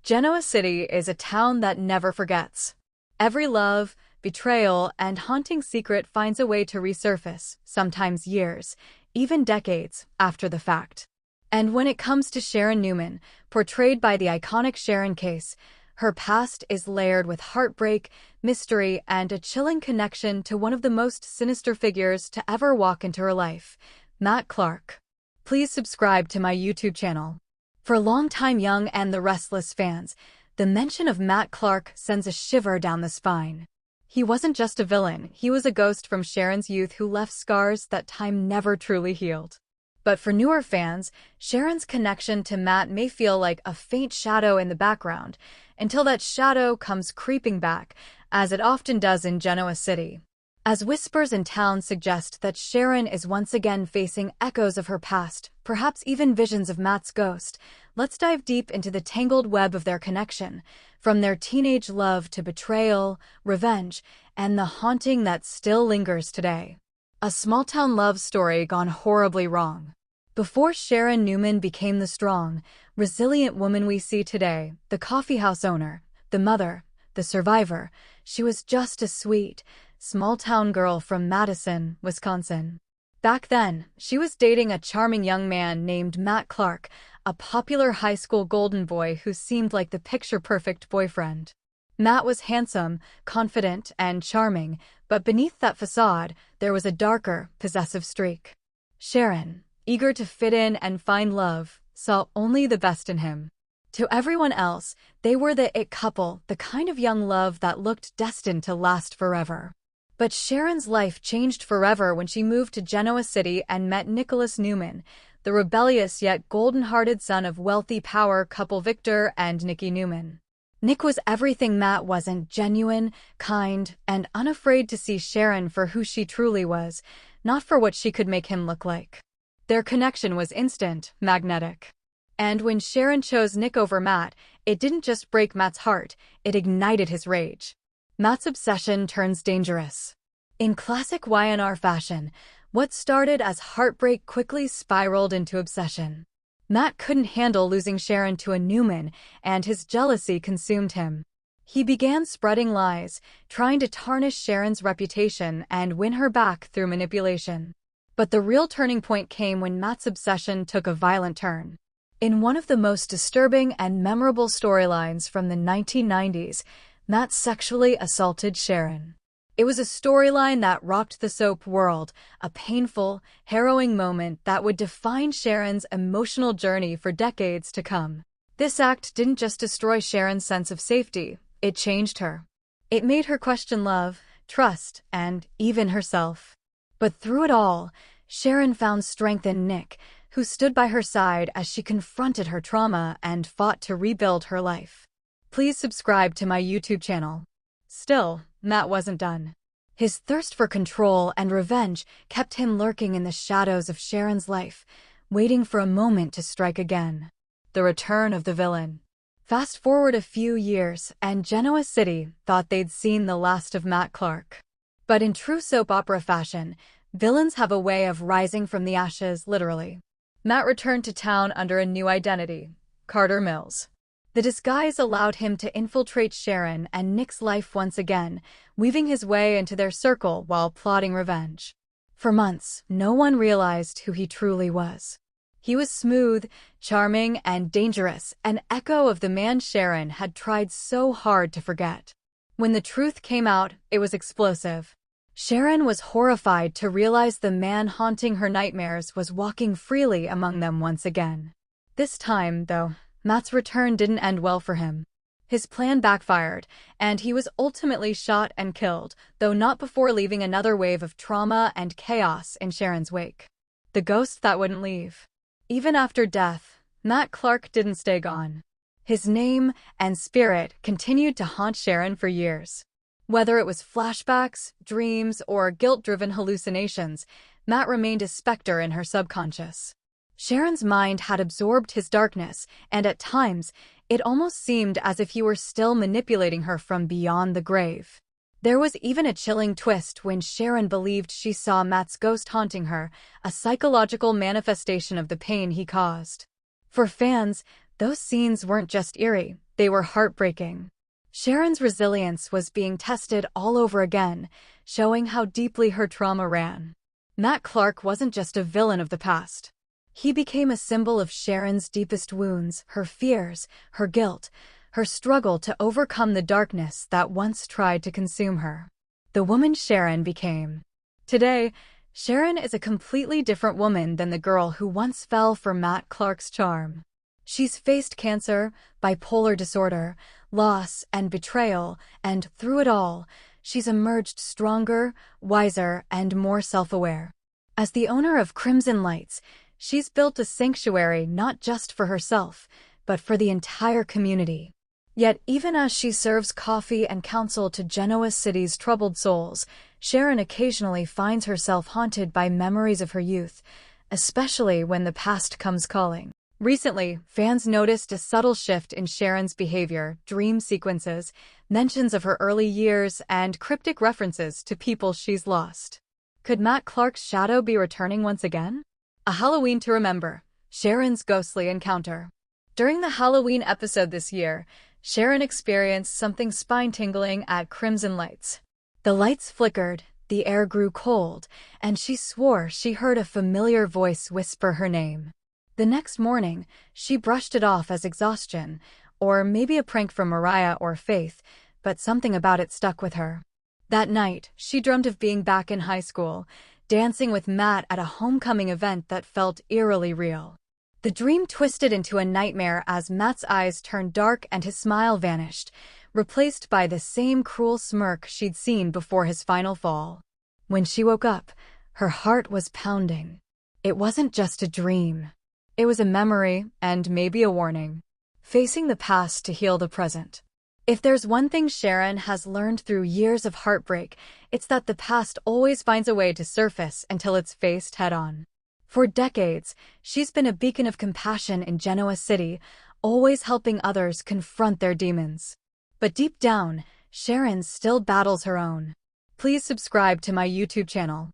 Genoa City is a town that never forgets. Every love, betrayal, and haunting secret finds a way to resurface, sometimes years, even decades, after the fact. And when it comes to Sharon Newman, portrayed by the iconic Sharon Case, her past is layered with heartbreak, mystery, and a chilling connection to one of the most sinister figures to ever walk into her life, Matt Clark. Please subscribe to my YouTube channel. For longtime Young and the Restless fans, the mention of Matt Clark sends a shiver down the spine. He wasn't just a villain, he was a ghost from Sharon's youth who left scars that time never truly healed. But for newer fans, Sharon's connection to Matt may feel like a faint shadow in the background, until that shadow comes creeping back, as it often does in Genoa City. As whispers in town suggest that Sharon is once again facing echoes of her past, perhaps even visions of Matt's ghost, let's dive deep into the tangled web of their connection, from their teenage love to betrayal, revenge, and the haunting that still lingers today. A small-town love story gone horribly wrong. Before Sharon Newman became the strong, resilient woman we see today, the coffeehouse owner, the mother, the survivor, she was just a sweet, small-town girl from Madison, Wisconsin. Back then, she was dating a charming young man named Matt Clark, a popular high school golden boy who seemed like the picture-perfect boyfriend. Matt was handsome, confident, and charming, but beneath that facade, there was a darker, possessive streak. Sharon, eager to fit in and find love, saw only the best in him. To everyone else, they were the it couple, the kind of young love that looked destined to last forever. But Sharon's life changed forever when she moved to Genoa City and met Nicholas Newman, the rebellious yet golden-hearted son of wealthy power couple Victor and Nikki Newman. Nick was everything Matt wasn't: genuine, kind, and unafraid to see Sharon for who she truly was, not for what she could make him look like. Their connection was instant, magnetic. And when Sharon chose Nick over Matt, it didn't just break Matt's heart, it ignited his rage. Matt's obsession turns dangerous. In classic Y&R fashion, what started as heartbreak quickly spiraled into obsession. Matt couldn't handle losing Sharon to a Newman, and his jealousy consumed him. He began spreading lies, trying to tarnish Sharon's reputation and win her back through manipulation. But the real turning point came when Matt's obsession took a violent turn. In one of the most disturbing and memorable storylines from the 1990s, Matt sexually assaulted Sharon. It was a storyline that rocked the soap world, a painful, harrowing moment that would define Sharon's emotional journey for decades to come. This act didn't just destroy Sharon's sense of safety, it changed her. It made her question love, trust, and even herself. But through it all, Sharon found strength in Nick, who stood by her side as she confronted her trauma and fought to rebuild her life. Please subscribe to my YouTube channel. Still, Matt wasn't done. His thirst for control and revenge kept him lurking in the shadows of Sharon's life, waiting for a moment to strike again. The return of the villain. Fast forward a few years, and Genoa City thought they'd seen the last of Matt Clark. But in true soap opera fashion, villains have a way of rising from the ashes, literally. Matt returned to town under a new identity, Carter Mills. The disguise allowed him to infiltrate Sharon and Nick's life once again, weaving his way into their circle while plotting revenge. For months, no one realized who he truly was. He was smooth, charming, and dangerous, an echo of the man Sharon had tried so hard to forget. When the truth came out, it was explosive. Sharon was horrified to realize the man haunting her nightmares was walking freely among them once again. This time, though, Matt's return didn't end well for him. His plan backfired, and he was ultimately shot and killed, though not before leaving another wave of trauma and chaos in Sharon's wake. The ghost that wouldn't leave. Even after death, Matt Clark didn't stay gone. His name and spirit continued to haunt Sharon for years. Whether it was flashbacks, dreams, or guilt-driven hallucinations, Matt remained a specter in her subconscious. Sharon's mind had absorbed his darkness, and at times, it almost seemed as if he were still manipulating her from beyond the grave. There was even a chilling twist when Sharon believed she saw Matt's ghost haunting her, a psychological manifestation of the pain he caused. For fans, those scenes weren't just eerie, They were heartbreaking. Sharon's resilience was being tested all over again, showing how deeply her trauma ran. Matt Clark wasn't just a villain of the past. He became a symbol of Sharon's deepest wounds, her fears, her guilt, her struggle to overcome the darkness that once tried to consume her. The woman Sharon became. Today, Sharon is a completely different woman than the girl who once fell for Matt Clark's charm. She's faced cancer, bipolar disorder, loss, and betrayal, and through it all, she's emerged stronger, wiser, and more self-aware. As the owner of Crimson Lights, she's built a sanctuary not just for herself, but for the entire community. Yet even as she serves coffee and counsel to Genoa City's troubled souls, Sharon occasionally finds herself haunted by memories of her youth, especially when the past comes calling. Recently, fans noticed a subtle shift in Sharon's behavior, dream sequences, mentions of her early years, and cryptic references to people she's lost. Could Matt Clark's shadow be returning once again? A Halloween to remember, Sharon's ghostly encounter. During the Halloween episode this year, Sharon experienced something spine-tingling at Crimson Lights. The lights flickered, the air grew cold, and she swore she heard a familiar voice whisper her name. The next morning, she brushed it off as exhaustion, or maybe a prank from Mariah or Faith, but something about it stuck with her. That night, she dreamt of being back in high school, dancing with Matt at a homecoming event that felt eerily real. The dream twisted into a nightmare as Matt's eyes turned dark and his smile vanished, replaced by the same cruel smirk she'd seen before his final fall. When she woke up, her heart was pounding. It wasn't just a dream. It was a memory and maybe a warning. Facing the past to heal the present. If there's one thing Sharon has learned through years of heartbreak, it's that the past always finds a way to surface until it's faced head-on. For decades, she's been a beacon of compassion in Genoa City, always helping others confront their demons. But deep down, Sharon still battles her own. Please subscribe to my YouTube channel.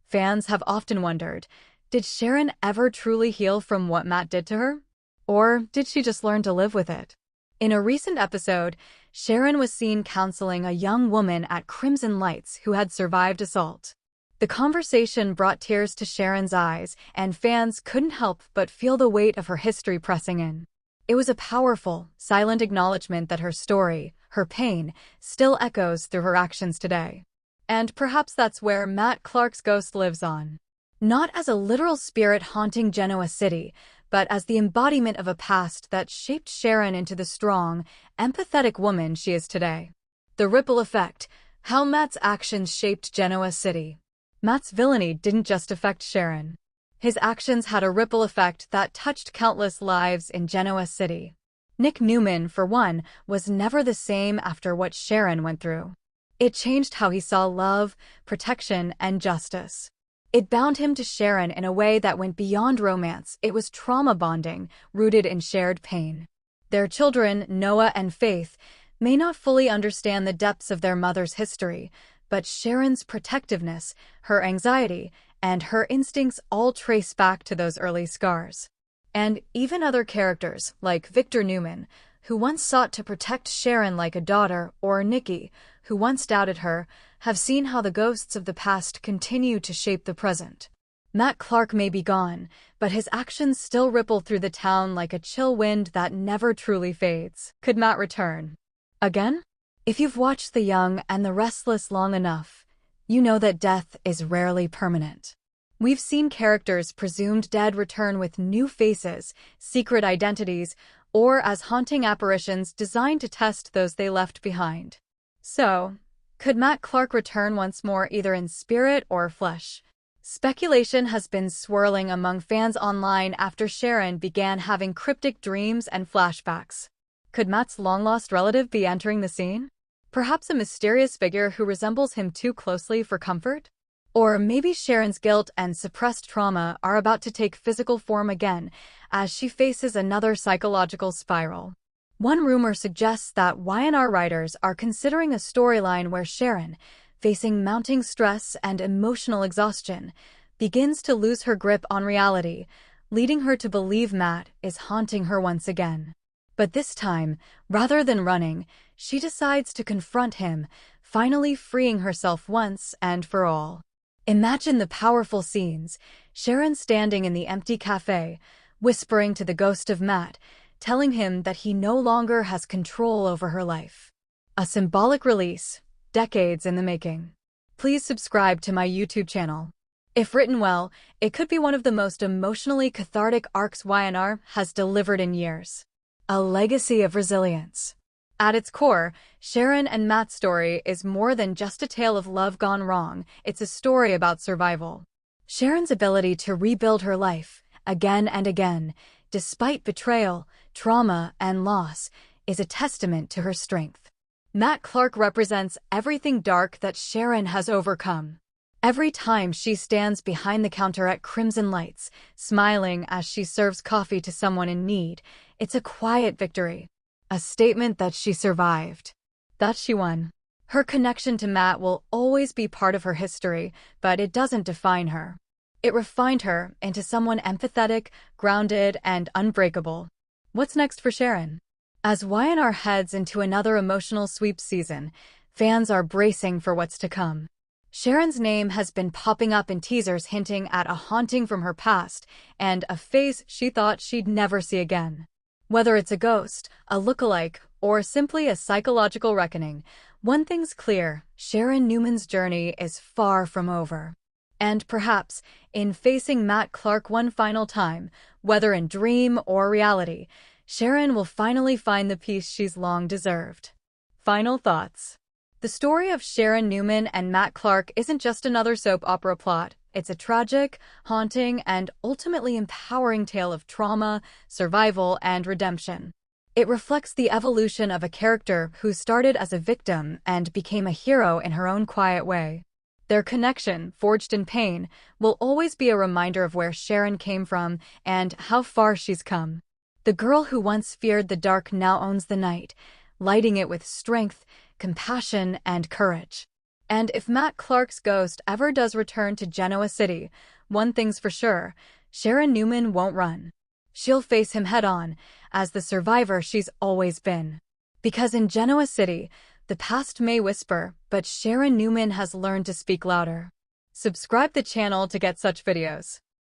Fans have often wondered, did Sharon ever truly heal from what Matt did to her? Or did she just learn to live with it? In a recent episode, Sharon was seen counseling a young woman at Crimson Lights who had survived assault. The conversation brought tears to Sharon's eyes, and fans couldn't help but feel the weight of her history pressing in. It was a powerful, silent acknowledgement that her story, her pain, still echoes through her actions today. And perhaps that's where Matt Clark's ghost lives on. Not as a literal spirit haunting Genoa City, but as the embodiment of a past that shaped Sharon into the strong, empathetic woman she is today. The ripple effect, how Matt's actions shaped Genoa City. Matt's villainy didn't just affect Sharon. His actions had a ripple effect that touched countless lives in Genoa City. Nick Newman, for one, was never the same after what Sharon went through. It changed how he saw love, protection, and justice. It bound him to Sharon in a way that went beyond romance. It was trauma bonding, rooted in shared pain. Their children, Noah and Faith, may not fully understand the depths of their mother's history, but Sharon's protectiveness, her anxiety, and her instincts all trace back to those early scars. And even other characters, like Victor Newman, who once sought to protect Sharon like a daughter, or Nikki, who once doubted her, have seen how the ghosts of the past continue to shape the present. Matt Clark may be gone, but his actions still ripple through the town like a chill wind that never truly fades. Could Matt return again? If you've watched The Young and the Restless long enough, you know that death is rarely permanent. We've seen characters presumed dead return with new faces, secret identities, or as haunting apparitions designed to test those they left behind. So, could Matt Clark return once more either in spirit or flesh? Speculation has been swirling among fans online after Sharon began having cryptic dreams and flashbacks. Could Matt's long-lost relative be entering the scene? Perhaps a mysterious figure who resembles him too closely for comfort? Or maybe Sharon's guilt and suppressed trauma are about to take physical form again as she faces another psychological spiral. One rumor suggests that Y&R writers are considering a storyline where Sharon, facing mounting stress and emotional exhaustion, begins to lose her grip on reality, leading her to believe Matt is haunting her once again. But this time, rather than running, she decides to confront him, finally freeing herself once and for all. Imagine the powerful scenes, Sharon standing in the empty cafe, whispering to the ghost of Matt, telling him that he no longer has control over her life. A symbolic release, decades in the making. Please subscribe to my YouTube channel. If written well, it could be one of the most emotionally cathartic arcs YNR has delivered in years. A legacy of resilience. At its core, Sharon and Matt's story is more than just a tale of love gone wrong, it's a story about survival. Sharon's ability to rebuild her life, again and again, despite betrayal, trauma, and loss, is a testament to her strength. Matt Clark represents everything dark that Sharon has overcome. Every time she stands behind the counter at Crimson Lights, smiling as she serves coffee to someone in need, it's a quiet victory. A statement that she survived. That she won. Her connection to Matt will always be part of her history, but it doesn't define her. It refined her into someone empathetic, grounded, and unbreakable. What's next for Sharon? As YNR heads into another emotional sweep season, fans are bracing for what's to come. Sharon's name has been popping up in teasers hinting at a haunting from her past and a face she thought she'd never see again. Whether it's a ghost, a lookalike, or simply a psychological reckoning, one thing's clear: Sharon Newman's journey is far from over. And perhaps, in facing Matt Clark one final time, whether in dream or reality, Sharon will finally find the peace she's long deserved. Final thoughts. The story of Sharon Newman and Matt Clark isn't just another soap opera plot. It's a tragic, haunting, and ultimately empowering tale of trauma, survival, and redemption. It reflects the evolution of a character who started as a victim and became a hero in her own quiet way. Their connection, forged in pain, will always be a reminder of where Sharon came from and how far she's come. The girl who once feared the dark now owns the night, lighting it with strength, compassion, and courage. And if Matt Clark's ghost ever does return to Genoa City, one thing's for sure: Sharon Newman won't run. She'll face him head-on, as the survivor she's always been. Because in Genoa City, the past may whisper, but Sharon Newman has learned to speak louder. Subscribe the channel to get such videos.